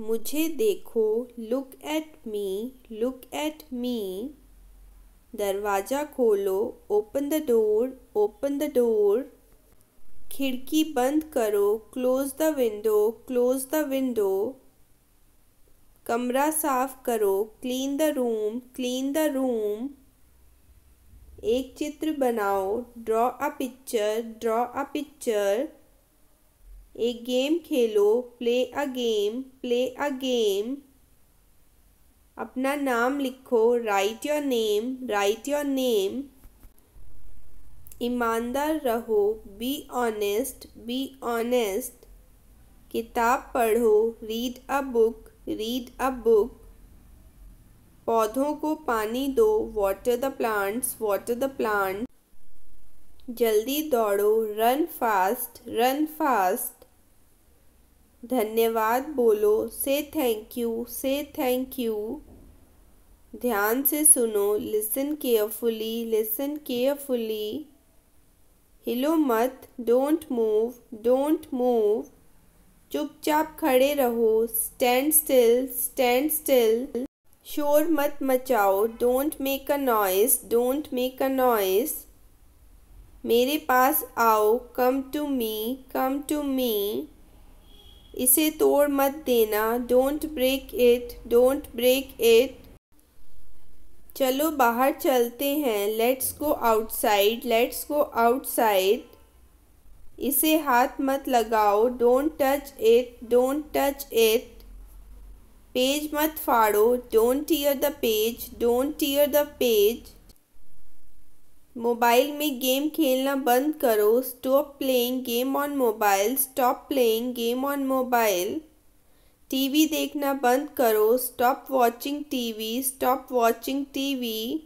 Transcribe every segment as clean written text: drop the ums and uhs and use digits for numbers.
मुझे देखो, look at me, look at me. दरवाज़ा खोलो, open the door, open the door. खिड़की बंद करो, close the window, close the window. कमरा साफ करो, clean the room, clean the room. एक चित्र बनाओ, draw a picture, draw a picture. एक game Khelo, play a game, play a game. अपना नाम लिखो, right your name, right your name. ईमानदार रहो, बी ऑनेस्ट, बी ऑनेस्ट। किताब पढ़ो, read a book, read a book. पौधों को पानी दो, water the plants, water the plant. जल्दी दौड़ो, रन फास्ट, रन फास्ट। धन्यवाद बोलो, से थैंक यू, से थैंक यू। ध्यान से सुनो, लिसन केयरफुली, लिसन केयरफुली। हिलो मत, डोंट मूव, डोंट मूव। चुपचाप खड़े रहो, स्टैंड स्टिल, स्टैंड स्टिल। शोर मत मचाओ, don't make a noise, don't make a noise. मेरे पास आओ, come to me, come to me. इसे तोड़ मत देना, don't break it, don't break it. चलो बाहर चलते हैं, let's go outside, let's go outside. इसे हाथ मत लगाओ, don't touch it, don't touch it. Page मत फाड़ो, don't tear the page, don't tear the page. Mobile में गेम खेलना बंद करो, stop playing game on mobile, stop playing game on mobile. TV देखना बंद करो, stop watching TV, stop watching TV.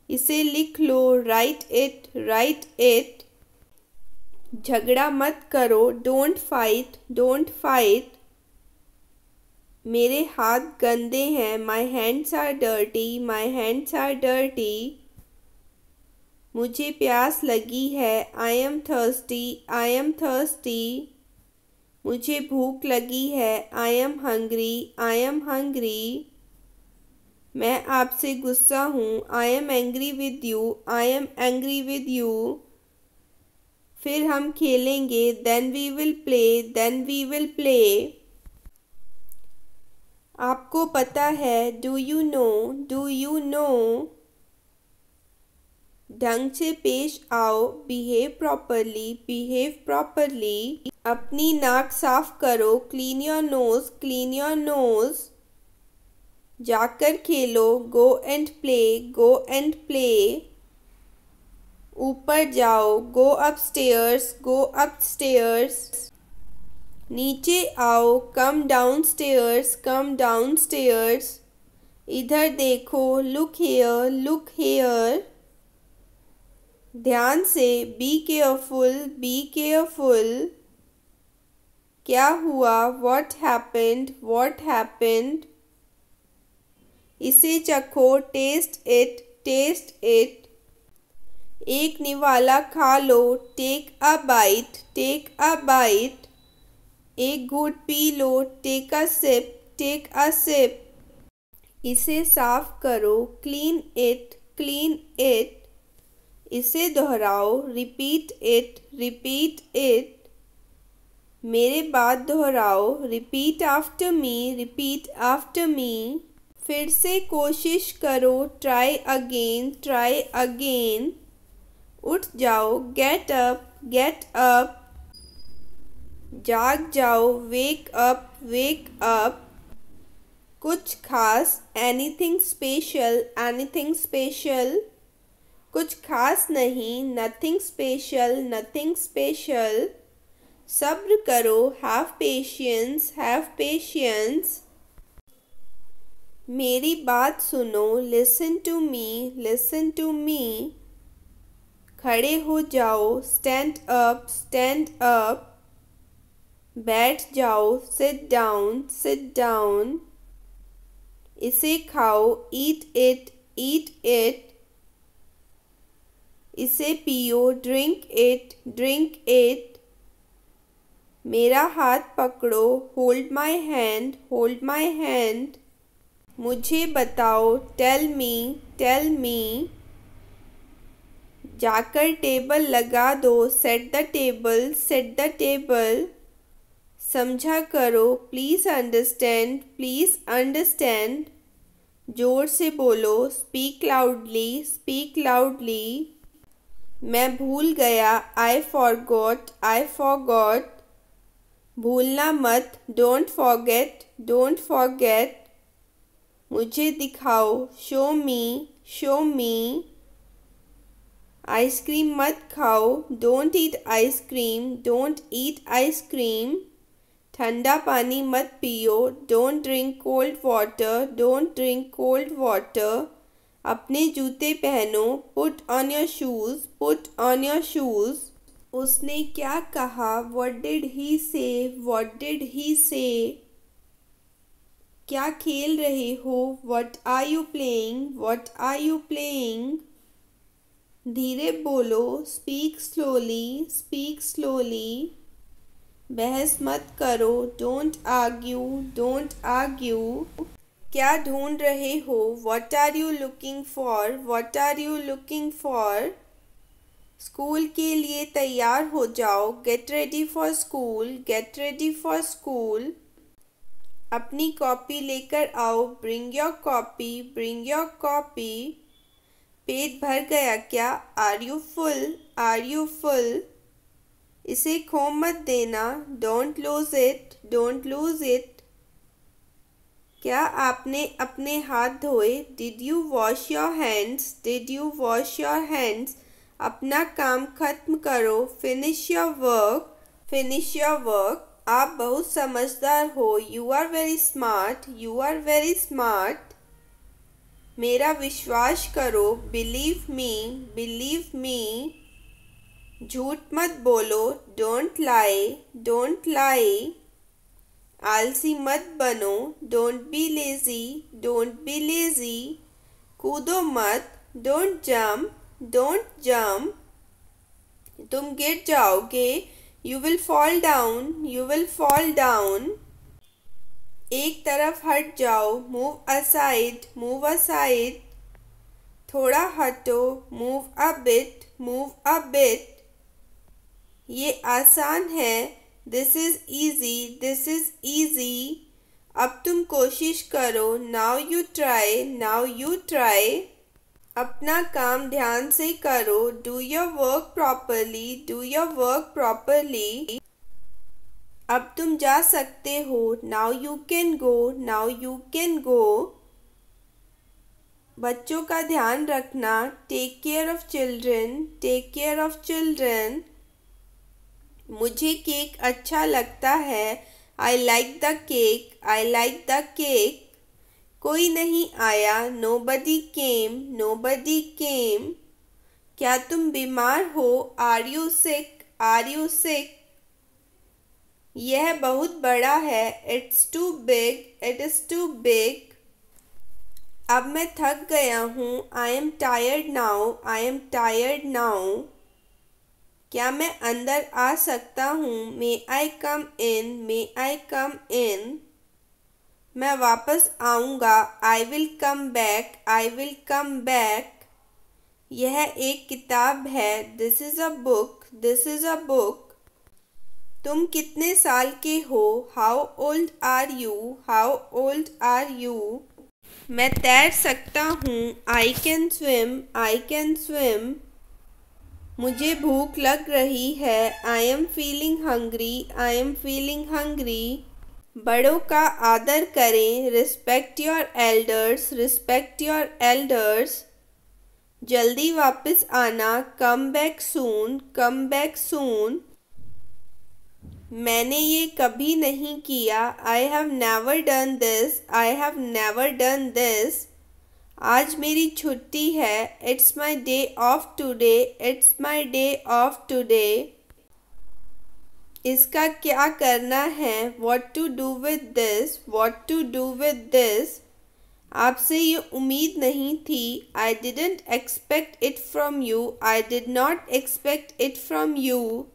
इसे लिख लो, राइट इट, राइट इट। झगड़ा मत करो, डोंट फाइट, डोंट फाइट। मेरे हाथ गंदे हैं, my hands are dirty, my hands are dirty. मुझे प्यास लगी है, I am thirsty, I am thirsty. मुझे भूख लगी है, I am hungry, I am hungry. मैं आपसे गुस्सा हूँ, I am angry with you, I am angry with you. फिर हम खेलेंगे, then we will play, then we will play. आपको पता है, do you know, do you know. ढंग से पेश आओ, बिहेव प्रॉपरली, बिहेव प्रॉपरली। अपनी नाक साफ करो, clean your nose, clean your nose. जाकर खेलो, go and play, go and play. ऊपर जाओ, गो अपस्टेयर्स, गो अपस्टेयर्स। नीचे आओ, come down stairs, come down stairs. इधर देखो, लुक हेयर, लुक हेयर। ध्यान से, बी केयरफुल, बी केयरफुल। क्या हुआ, व्हाट हैपेंड, व्हाट हैपेंड। इसे चखो, टेस्ट इट, टेस्ट इट। एक निवाला खा लो, take a bite, take a bite. एक घूंट पी लो, take a sip, take a sip. इसे साफ करो, क्लीन इट, क्लीन इट। इसे दोहराओ, रिपीट इट, रिपीट इट। मेरे बाद दोहराओ, repeat after me, repeat after me. फिर से कोशिश करो, ट्राई अगेन, ट्राई अगेन। उठ जाओ, गेट अप, गेट अप। जाग जाओ, वेक अप, वेक अप। कुछ खास, एनीथिंग स्पेशल, एनीथिंग स्पेशल। कुछ खास नहीं, नथिंग स्पेशल, नथिंग स्पेशल। सब्र करो, हैव पेशेंस, हैव पेशेंस। मेरी बात सुनो, listen to me, listen to me. खड़े हो जाओ, स्टैंड अप, स्टैंड अप। बैठ जाओ, सिट डाउन, सिट डाउन। इसे खाओ, ईट इट, ईट इट। इसे पियो, ड्रिंक इट, ड्रिंक इट। मेरा हाथ पकड़ो, hold my hand, hold my hand. मुझे बताओ, टेल मी, टेल मी। जाकर टेबल लगा दो, set the table, set the table. समझा करो, प्लीज़ अंडरस्टैंड, प्लीज़ अंडरस्टैंड। जोर से बोलो, स्पीक लाउडली, स्पीक लाउडली। मैं भूल गया, आई फॉरगॉट, आई फॉरगॉट। भूलना मत, डोंट फॉरगेट, डोंट फॉरगेट। मुझे दिखाओ, शो मी, शो मी। आइसक्रीम मत खाओ, don't eat ice cream, don't eat ice cream. ठंडा पानी मत पियो, don't drink cold water, don't drink cold water. अपने जूते पहनो, put on your shoes, put on your shoes. उसने क्या कहा, व्हाट डिड ही से, व्हाट डिड ही से। क्या खेल रहे हो, what are you playing, what are you playing. धीरे बोलो, स्पीक स्लोली, स्पीक स्लोली। बहस मत करो, डोंट आर्ग्यू, डोंट आर्ग्यू। क्या ढूंढ रहे हो, what are you looking for, what are you looking for. School के लिए तैयार हो जाओ, get ready for school, get ready for school. अपनी कॉपी लेकर आओ, bring your copy, bring your copy. पेट भर गया क्या, are you full, are you full. इसे खो मत देना, don't lose it, don't lose it. क्या आपने अपने हाथ धोए, did you wash your hands, did you wash your hands. अपना काम खत्म करो, finish your work, finish your work. आप बहुत समझदार हो, you are very smart, you are very smart. मेरा विश्वास करो, बिलीव मी, बिलीव मी। झूठ मत बोलो, डोंट लाई, डोंट लाई। आलसी मत बनो, don't be lazy, don't be lazy. कूदो मत, डोंट जंप, डोंट जंप। तुम गिर जाओगे, you will fall down, you will fall down. एक तरफ हट जाओ, मूव असाइड, मूव असाइड। थोड़ा हटो, move a bit, move a bit. ये आसान है, this is easy, this is easy. अब तुम कोशिश करो, now you try, now you try. अपना काम ध्यान से करो, do your work properly, do your work properly. अब तुम जा सकते हो, now you can go, now you can go. बच्चों का ध्यान रखना, take care of children, take care of children. मुझे केक अच्छा लगता है, I like the cake, I like the cake. कोई नहीं आया, नोबडी केम, नोबडी केम। क्या तुम बीमार हो, are you sick, are you sick. यह बहुत बड़ा है, it's too big, it is too big. अब मैं थक गया हूँ, I am tired now, I am tired now. क्या मैं अंदर आ सकता हूँ, मे आई कम इन, मे आई कम इन। मैं वापस आऊँगा, I will come back, I will come back. यह एक किताब है, this is a book, this is a book. तुम कितने साल के हो, how old are you, how old are you. मैं तैर सकता हूँ, I can swim, I can swim. मुझे भूख लग रही है, I am feeling hungry, I am feeling hungry. बड़ों का आदर करें, respect your elders, respect your elders. जल्दी वापस आना, come back soon, come back soon. मैंने ये कभी नहीं किया, I have never done this, I have never done this. आज मेरी छुट्टी है, it's my day off today, it's my day off today. इसका क्या करना है, what to do with this, what to do with this. आपसे ये उम्मीद नहीं थी, I didn't expect it from you, I did not expect it from you.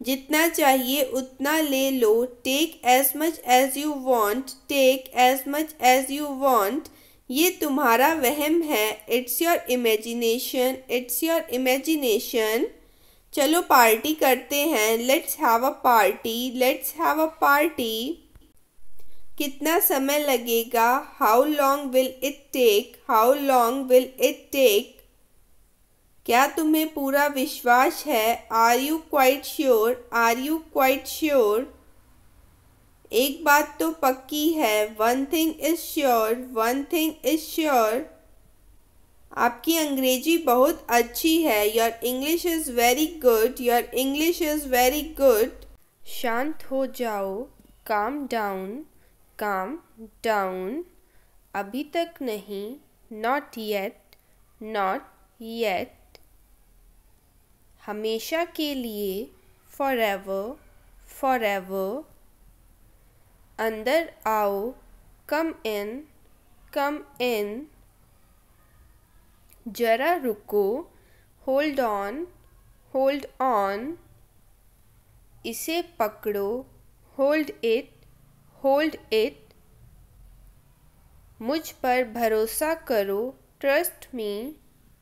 जितना चाहिए उतना ले लो। Take as much as you want, take as much as you want. ये तुम्हारा वहम है। It's your imagination, it's your imagination. चलो पार्टी करते हैं। Let's have a party, let's have a party. कितना समय लगेगा? How long will it take, how long will it take. क्या तुम्हें पूरा विश्वास है? Are you quite sure, are you quite sure. एक बात तो पक्की है। One thing is sure, one thing is sure. आपकी अंग्रेजी बहुत अच्छी है। Your English is very good, your English is very good. शांत हो जाओ। Calm down, calm down. अभी तक नहीं। Not yet, not yet. हमेशा के लिए। Forever, forever. अंदर आओ। कम इन, कम इन। जरा रुको। Hold on, hold on. इसे पकड़ो। Hold it, hold it. मुझ पर भरोसा करो। Trust me,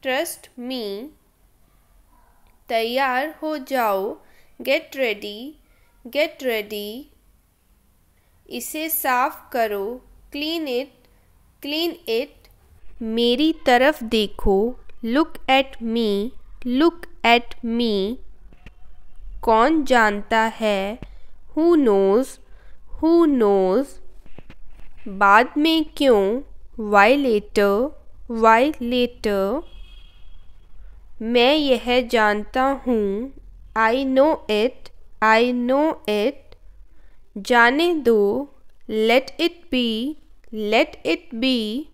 trust me. तैयार हो जाओ। Get ready, get ready. इसे साफ करो। Clean it, clean it. मेरी तरफ देखो। Look at me, look at me. कौन जानता है? Who nose, who nose. बाद में क्यों? Why later, why later. मैं यह जानता हूँ। I know it, I know it. जाने दो। Let it be, let it be.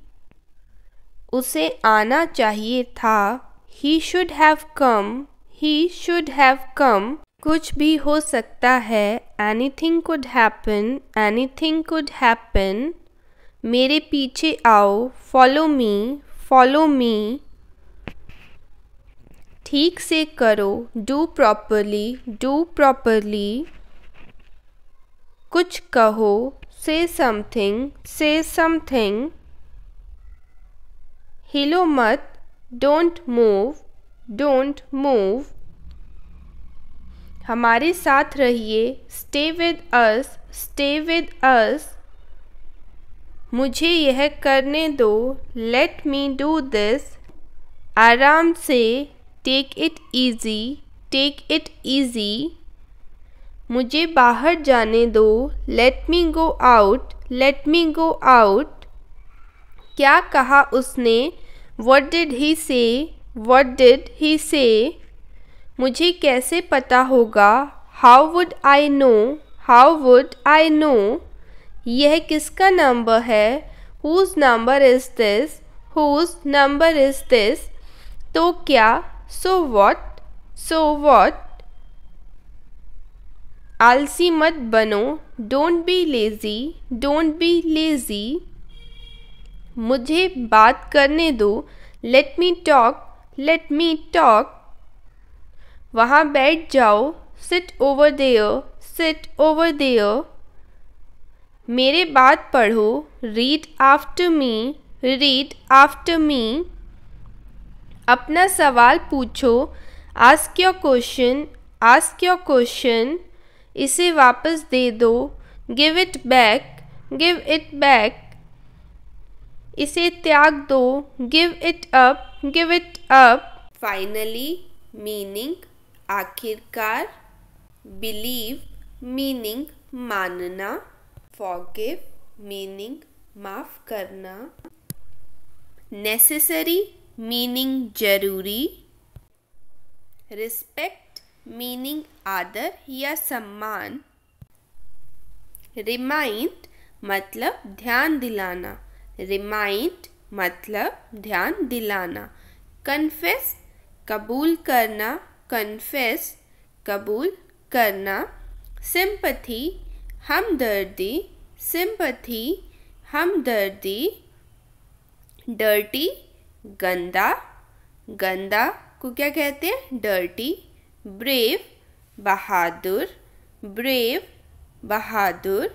उसे आना चाहिए था। He should have come, he should have come. कुछ भी हो सकता है। Anything could happen, anything could happen. मेरे पीछे आओ। Follow me, follow me. ठीक से करो। Do properly, do properly. कुछ कहो। Say something, say something. हिलो मत। Don't move, don't move. हमारे साथ रहिए। Stay with us, stay with us. मुझे यह करने दो। Let me do this. आराम से। Take it easy, take it easy. मुझे बाहर जाने दो। Let me go out, let me go out. क्या कहा उसने? व्हाट डिड ही से, व्हाट डिड ही से। मुझे कैसे पता होगा? How would I know, how would I know. यह किसका नंबर है? Whose number is this, whose number is this. तो क्या? So what, so what. आलसी मत बनो। Don't be lazy, don't be lazy. मुझे बात करने दो। Let me talk, let me talk. वहाँ बैठ जाओ। Sit over there, sit over there. मेरे बात पढ़ो। Read after me, read after me. अपना सवाल पूछो। Ask your question, ask your question. इसे वापस दे दो। Give it back, give it back. इसे त्याग दो। Give it up, give it up. Finally meaning आखिरकार। बिलीव मीनिंग मानना। फॉरगिव मीनिंग माफ करना। नेसेसरी मीनिंग जरूरी। रिस्पेक्ट मीनिंग आदर या सम्मान। रिमाइंड मतलब ध्यान दिलाना, रिमाइंड मतलब ध्यान दिलाना। कन्फेस कबूल करना, कन्फेस कबूल करना। सिंपैथी हमदर्दी, सिंपैथी हमदर्दी। डर्टी गंदा, गंदा को क्या कहते हैं? डर्टी। ब्रेव बहादुर, ब्रेव, बहादुर,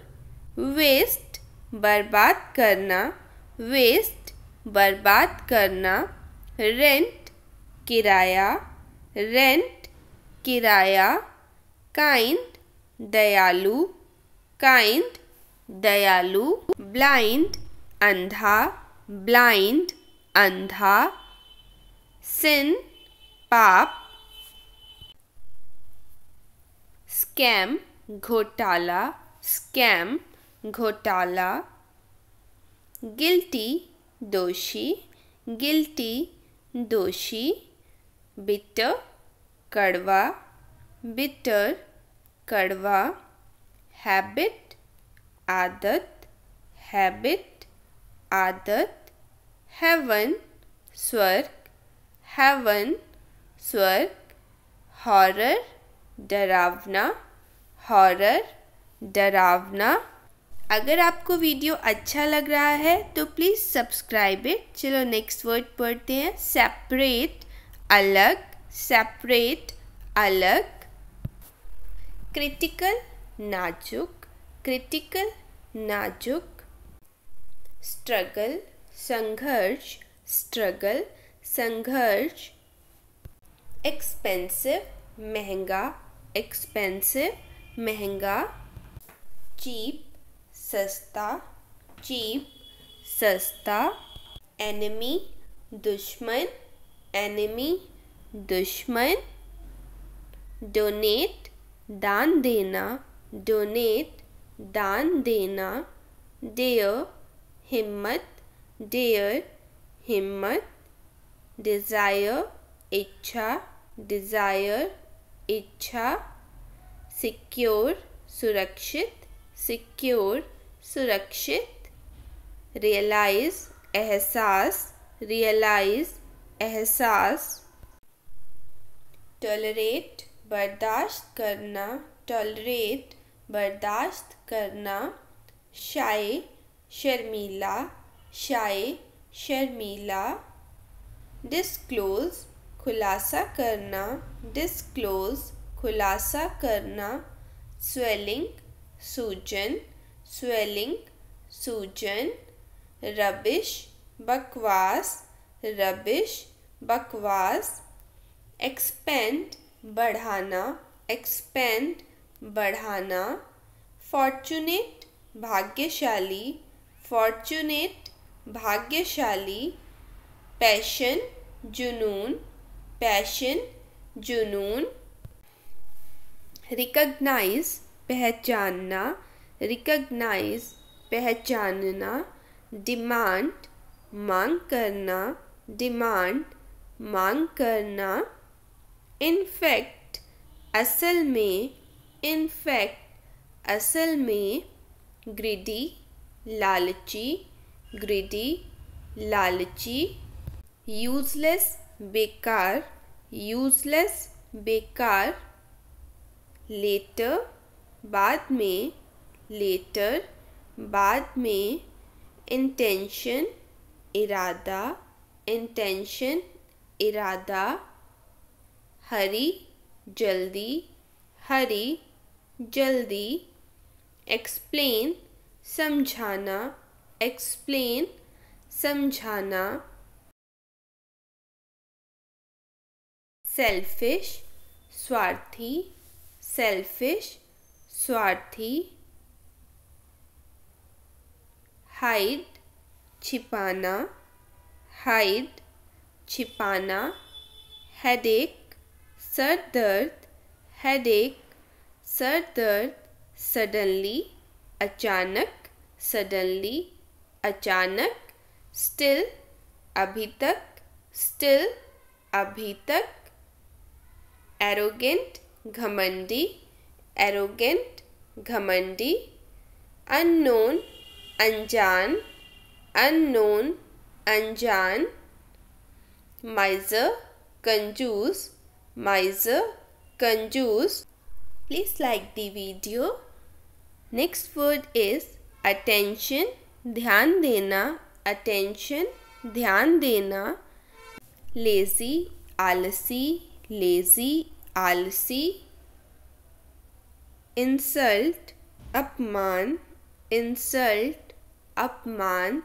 वेस्ट, बर्बाद करना, वेस्ट, बर्बाद करना, रेंट, किराया, रेंट, किराया, काइंड, दयालु, काइंड, दयालु, ब्लाइंड, अंधा, ब्लाइंड, अंधा, सिन, पाप, स्कैम, घोटाला, स्कैम, घोटाला, गिल्टी, दोषी, गिल्टी, दोषी, बिटर, कड़वा, बिटर, कड़वा, हैबिट, आदत, हैबिट, आदत, हेवन, स्वर्ग, हेवन, स्वर्ग, हॉरर, डरावना, हॉरर, डरावना। अगर आपको वीडियो अच्छा लग रहा है तो प्लीज़ सब्सक्राइब इट। चलो नेक्स्ट वर्ड पढ़ते हैं। सेपरेट, अलग, सेपरेट, अलग, क्रिटिकल, नाजुक, क्रिटिकल, नाजुक, स्ट्रगल, संघर्ष, स्ट्रगल, संघर्ष, एक्सपेंसिव, महंगा, एक्सपेंसिव, महंगा, चीप, सस्ता, चीप, सस्ता, एनिमी, दुश्मन, एनिमी, दुश्मन, डोनेट, दान देना, डोनेट, दान देना, डेयर, हिम्मत, डेयर, हिम्मत, डिज़ायर, इच्छा, डिज़ायर, इच्छा, सिक्योर, सुरक्षित, सिक्योर, सुरक्षित, रियलाइज, एहसास, रियलाइज, एहसास, टॉलरेट, बर्दाश्त करना, टॉलरेट, बर्दाश्त करना, शाय, शर्मीला, शाय, शर्मीला, डिस्क्लोज, खुलासा करना, डिस्क्लोज, खुलासा करना, स्वेलिंग, सूजन, स्वेलिंग, सूजन, रबिश, बकवास, रबिश, बकवास, एक्सपेंड, बढ़ाना, एक्सपेंड, बढ़ाना, फॉर्चुनेट, भाग्यशाली, फॉर्चुनेट, भाग्यशाली, पैशन, जुनून, पैशन, जुनून, रिकग्नाइज, पहचानना, रिकग्नाइज, पहचानना, डिमांड, मांग करना, डिमांड, मांग करना, इनफैक्ट, असल में, इनफैक्ट, असल में, ग्रिडी, लालची, ग्रिडी, लालची, यूजलेस, बेकार, यूजलेस, बेकार, लेटर, बाद में, लेटर, बाद में, इंटेंशन, इरादा, इंटेंशन, इरादा, हरी, जल्दी, हरी, जल्दी, एक्सप्लेन, समझाना, एक्सप्लेन, समझाना, सेल्फिश, स्वार्थी, सेल्फिश, स्वार्थी, हाइड, छिपाना, हाइड, छिपाना, हेडेक, सर दर्द, हेडेक, सर दर्द, सडनली, अचानक, सडनली, अचानक, स्टिल, अभी तक, स्टिल, अभी तक, एरोगेंट, घमंडी, एरोगेंट, घमंडी, अननोन, अनजान, अननोन, अनजान, माइजर, कंजूस, माइजर, कंजूस. Please like the video. Next word is attention, ध्यान देना, attention, ध्यान देना, lazy, आलसी, lazy, आलसी, इंसल्ट अपमान, इंसल्ट अपमान,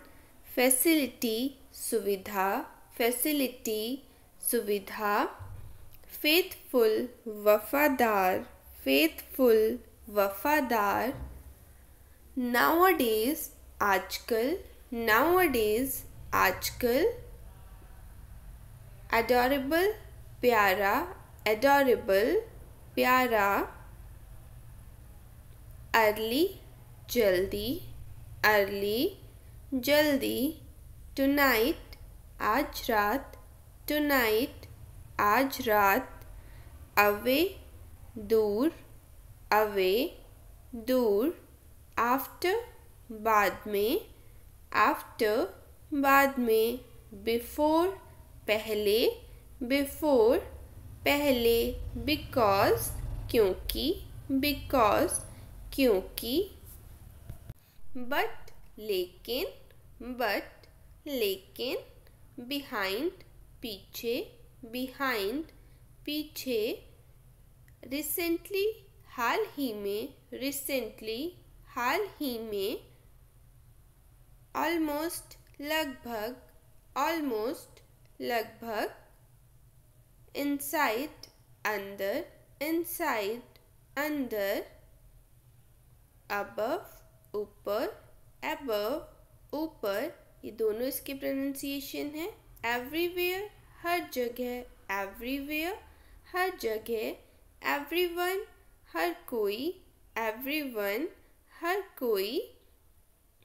फैसिलिटी सुविधा, फैसिलिटी सुविधा, फेथफुल वफादार, फेथफुल वफादार, नाउअडेज आजकल, नाउअडेज आजकल, एडोरेबल प्यारा, एडोरेबल प्यारा, अर्ली जल्दी, अर्ली जल्दी, टुनाइट आज रात, टुनाइट आज रात, अवे दूर, अवे दूर, आफ्टर बाद में, आफ्टर बाद में, बिफोर पहले, बिफोर पहले, बिकॉज क्योंकि, बिकॉज क्योंकि, बट लेकिन, बट लेकिन, बिहाइंड पीछे, बिहाइंड पीछे, रिसेंटली हाल ही में, रिसेंटली हाल ही में, ऑलमोस्ट लगभग, ऑलमोस्ट लगभग, इनसाइड अंदर, इनसाइड अंदर, अबव ऊपर, अबव ऊपर, ये दोनों इसके प्रोनाउंसिएशन है। एवरीवेयर हर जगह, एवरीवेयर हर जगह, एवरीवन हर कोई, एवरीवन हर कोई,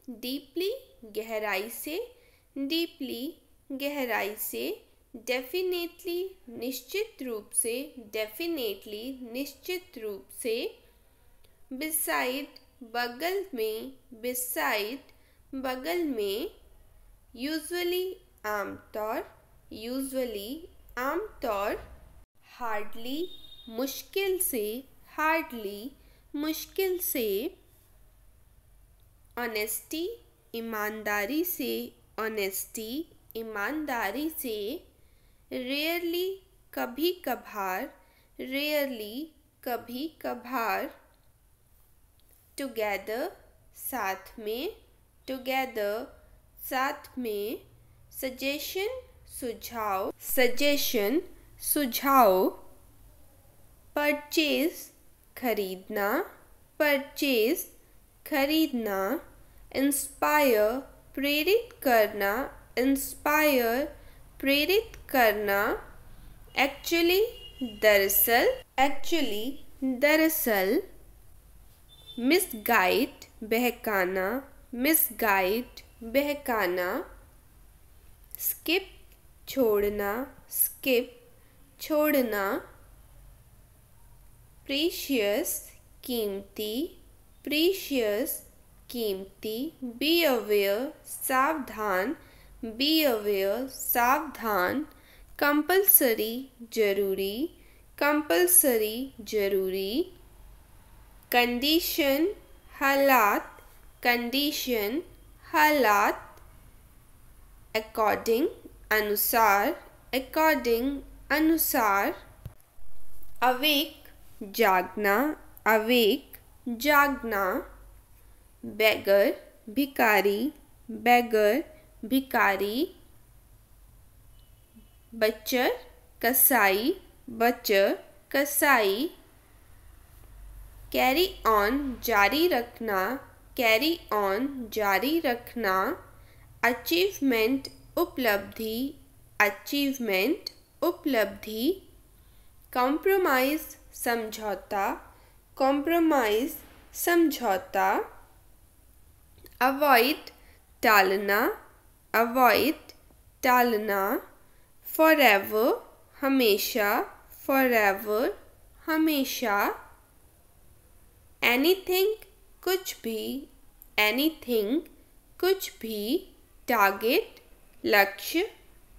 डीपली गहराई से, डीपली गहराई से, डेफिनेटली निश्चित रूप से, डेफिनेटली निश्चित रूप से, बिसाइड बगल में, बिसाइड बगल में, यूजुअली आमतौर, यूजुअली आमतौर, हार्डली मुश्किल से, हार्डली मुश्किल से, ऑनेस्टी ईमानदारी से, ऑनेस्टी ईमानदारी से, रेयरली कभी कभार, रेयरली कभी कभार, टुगेदर साथ में, टुगेदर साथ में, सजेशन सुझाव, सजेशन सुझाव, परचेज खरीदना, परचेज खरीदना, इंस्पायर प्रेरित करना, इंस्पायर प्रेरित करना, एक्चुअली दरअसल, एक्चुअली दरअसल, मिसगाइड बहकाना, मिसगाइड बहकाना, स्किप छोड़ना, स्किप छोड़ना, प्रीशियस कीमती, प्रीशियस कीमती, बी अवेयर सावधान, बी अवेयर सावधान, कंपल्सरी जरूरी, कंपल्सरी जरूरी, कंडीशन हालात, कंडीशन हालात, अकॉर्डिंग अनुसार, अकॉर्डिंग अनुसार, अवेक जागना, अवेक जागना, बेगर भिकारी, बेगर भिकारी, बच्चर कसाई, बच्चर कसाई, कैरी ऑन जारी रखना, कैरी ऑन जारी रखना, अचीवमेंट उपलब्धि, अचीवमेंट उपलब्धि, कॉम्प्रोमाइज़ समझौता, कॉम्प्रोमाइज़ समझौता, अवॉइड टालना, अवॉइड टालना, फॉरएवर हमेशा, फॉरएवर हमेशा, एनीथिंग कुछ भी, एनीथिंग कुछ भी, टारगेट लक्ष्य,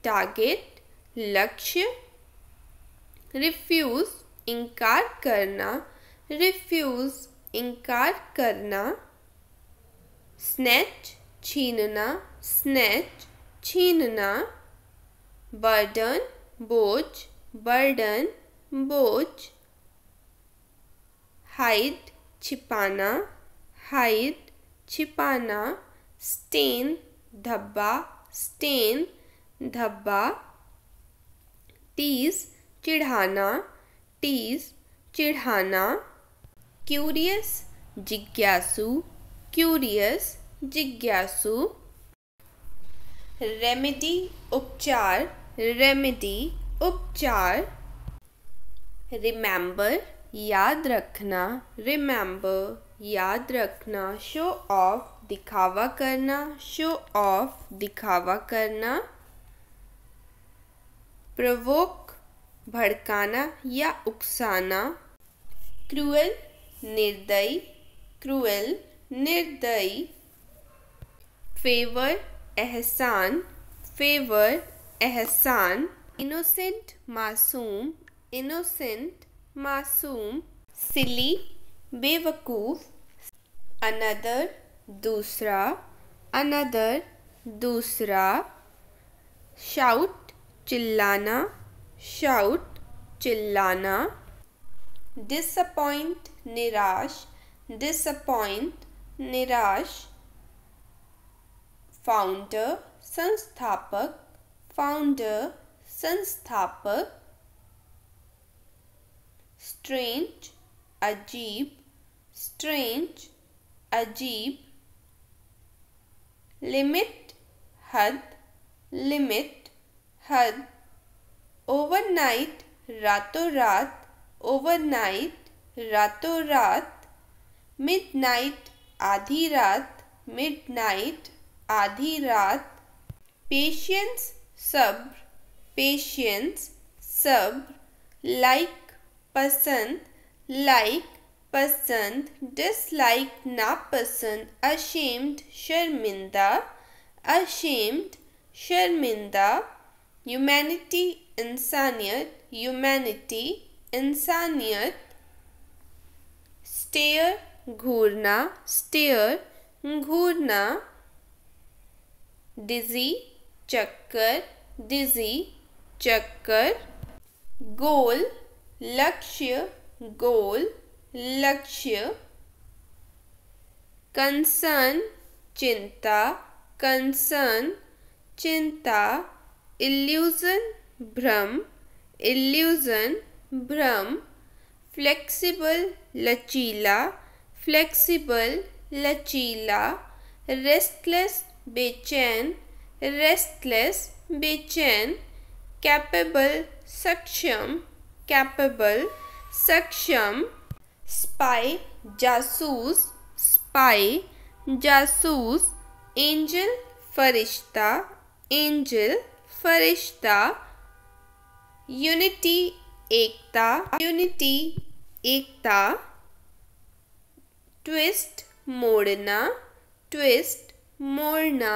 टारगेट लक्ष्य, रिफ्यूज़ इनकार करना, रिफ्यूज़ इनकार करना, स्नैच छीनना, स्नैच छीनना, बर्डन बोझ, बर्डन बोझ, हाइड छिपाना, hide, छिपाना, stain, धब्बा, stain, धब्बा, tease, चिढ़ाना, tease, चिढ़ाना, curious, जिज्ञासु, curious, जिज्ञासु, remedy, उपचार, remedy, उपचार, remember, याद रखना, remember, याद रखना, show off, दिखावा करना, show off, दिखावा करना, provoke, भड़काना या उकसाना, cruel, निर्दयी, cruel, निर्दयी, favor, एहसान, favor, एहसान, innocent, मासूम, innocent, मासूम, silly, बेवकूफ, another, दूसरा, another, दूसरा, shout, चिल्लाना, shout, चिल्लाना, disappoint, निराश, disappoint, निराश, founder, संस्थापक, founder, संस्थापक, strange, अजीब, strange, अजीब, limit, हद, limit, हद, overnight, रातों रात, overnight, रातों रात, midnight, आधी रात, midnight, आधी रात, पेशेंस, सब्र, पेशेंस, सब्र, लाइक, पसंद, लाइक, पसंद, डिसलाइक, नापसंद, अशेम्ड, शर्मिंदा, अशेम्ड, शर्मिंदा, ह्यूमैनिटी, इंसानियत, ह्यूमैनिटी, इंसानियत, स्टेयर, घूरना, स्टेयर, घूरना, डिजी, चक्कर, डिजी, चक्कर, गोल, लक्ष्य, गोल, लक्ष्य, कंसर्न, चिंता, कंसर्न, चिंता, इल्यूजन, भ्रम, इल्यूजन, भ्रम, फ्लेक्सिबल, लचीला, फ्लेक्सिबल, लचीला, रेस्टलेस, बेचैन, रेस्टलेस, बेचैन, कैपेबल, सक्षम, कैपेबल, सक्षम, स्पाई, जासूस, स्पाई, जासूस, एंजल, फरिश्ता, एंजल, फरिश्ता, यूनिटी, एकता, यूनिटी, एकता, ट्विस्ट, मोड़ना, ट्विस्ट, मोड़ना,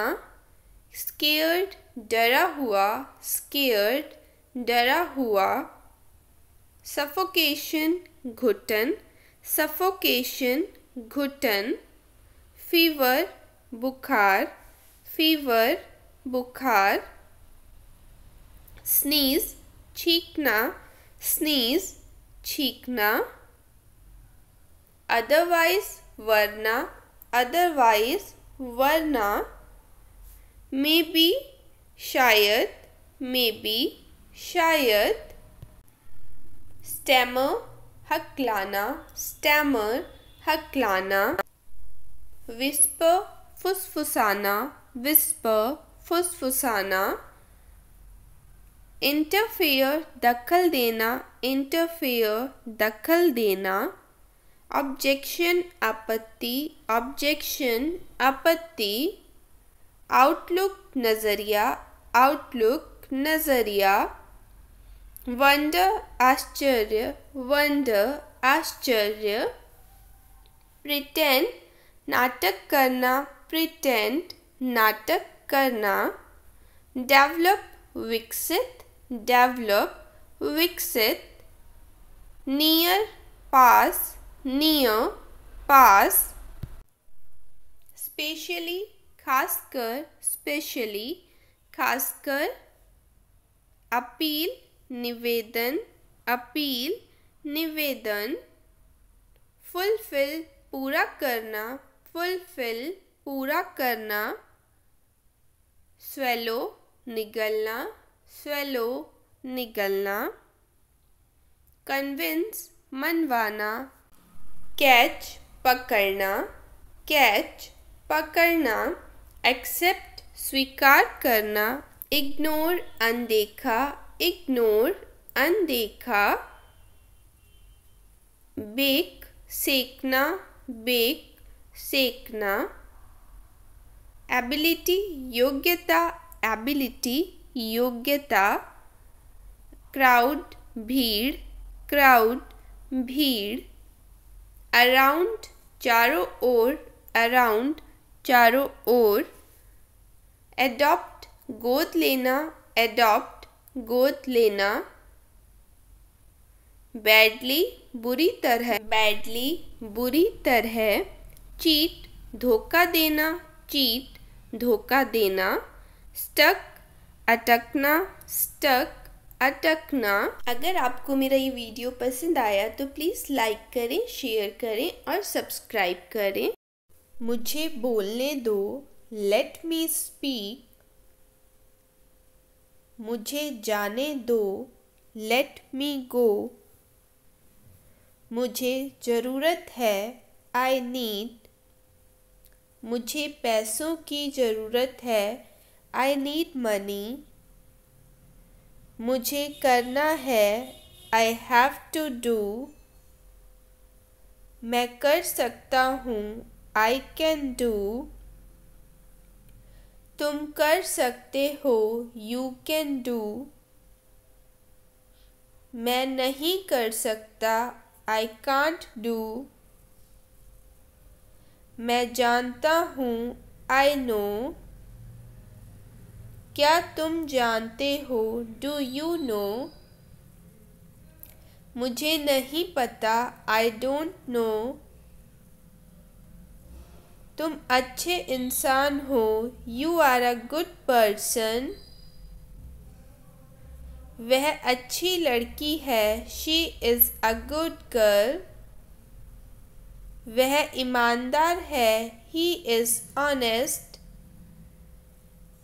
स्केयर्ड, डरा हुआ, स्केयर्ड, डरा हुआ, सफोकेशन, घुटन, सफोकेशन, घुटन, फीवर, बुखार, फीवर, बुखार, स्नीज, छींकना, स्नीज, छींकना, अदरवाइज, वरना, अदरवाइज, वरना, मे बी, शायद, मे बी, शायद, स्टैमर, हकलाना, स्टैमर, हकलाना, विस्पर, फुसफुसाना, विस्पर, फुसफुसाना, इंटरफेयर, दखल देना, इंटरफेयर, दखल देना, ऑब्जेक्शन, आपत्ति, ऑब्जेक्शन, आपत्ति, आउटलुक, नज़रिया, आउटलुक, नज़रिया, वंडर, आश्चर्य, वंडर, आश्चर्य, प्रिटेंड, नाटक करना, प्रिटेंड, नाटक करना, डेवलप, विकसित, डेवलप, विकसित, नियर, पास, नियर, पास, स्पेशली, खासकर, स्पेशली, खासकर, अपील, निवेदन, अपील, निवेदन, फुलफिल, पूरा करना, फुलफिल पूरा करना, स्वेलो निगलना, स्वेलो निगलना, कन्विंस मनवाना, कैच पकड़ना, कैच पकड़ना, एक्सेप्ट स्वीकार करना, इग्नोर अनदेखा, इग्नोर अनदेखा, बेक सेकना, बेक सेकना, एबिलिटी योग्यता, एबिलिटी योग्यता, क्राउड भीड़, क्राउड भीड़, अराउंड चारों ओर, अराउंड चारों ओर, एडॉप्ट गोद लेना, एडॉप्ट गोद लेना, बैडली बुरी तरह, बैडली बुरी तरह, चीट धोखा देना, चीट धोखा देना, स्टक अटकना, स्टक अटकना। अगर आपको मेरा ये वीडियो पसंद आया तो प्लीज़ लाइक करें, शेयर करें और सब्सक्राइब करें। मुझे बोलने दो, लेट मी स्पीक, मुझे जाने दो, लेट मी गो, मुझे ज़रूरत है, आई नीड, मुझे पैसों की ज़रूरत है, आई नीड मनी, मुझे करना है, आई हैव टू डू, मैं कर सकता हूँ, आई कैन डू, तुम कर सकते हो, यू कैन डू, मैं नहीं कर सकता, आई कांट डू, मैं जानता हूँ, आई नो, क्या तुम जानते हो, डू यू नो, मुझे नहीं पता, आई डोंट नो, तुम अच्छे इंसान हो, you are a good person, वह अच्छी लड़की है, she is a good girl, वह ईमानदार है, ही इज़ ऑनेस्ट,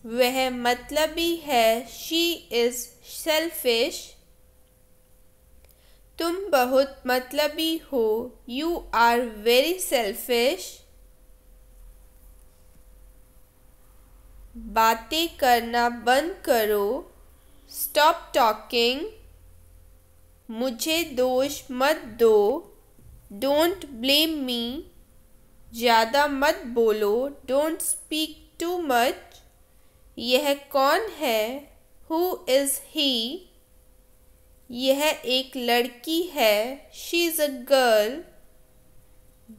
वह मतलबी है, शी इज़ सेल्फिश, तुम बहुत मतलबी हो, यू आर वेरी सेल्फिश, बातें करना बंद करो, स्टॉप टॉकिंग, मुझे दोष मत दो, डोंट ब्लेम मी, ज़्यादा मत बोलो, डोंट स्पीक टू मच, यह कौन है, हु इज़ ही, यह एक लड़की है, शी इज़ अ गर्ल,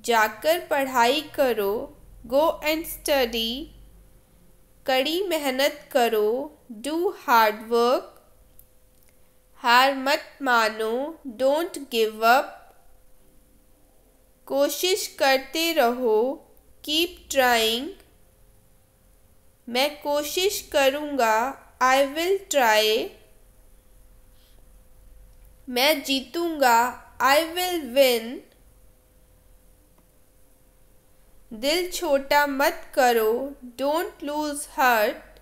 जाकर पढ़ाई करो, गो एंड स्टडी, कड़ी मेहनत करो, डू हार्ड वर्क, हार मत मानो, डोंट गिव अप, कोशिश करते रहो, कीप ट्राइंग, मैं कोशिश करूँगा, आई विल ट्राई, मैं जीतूँगा, आई विल विन, दिल छोटा मत करो, डोंट लूज हार्ट,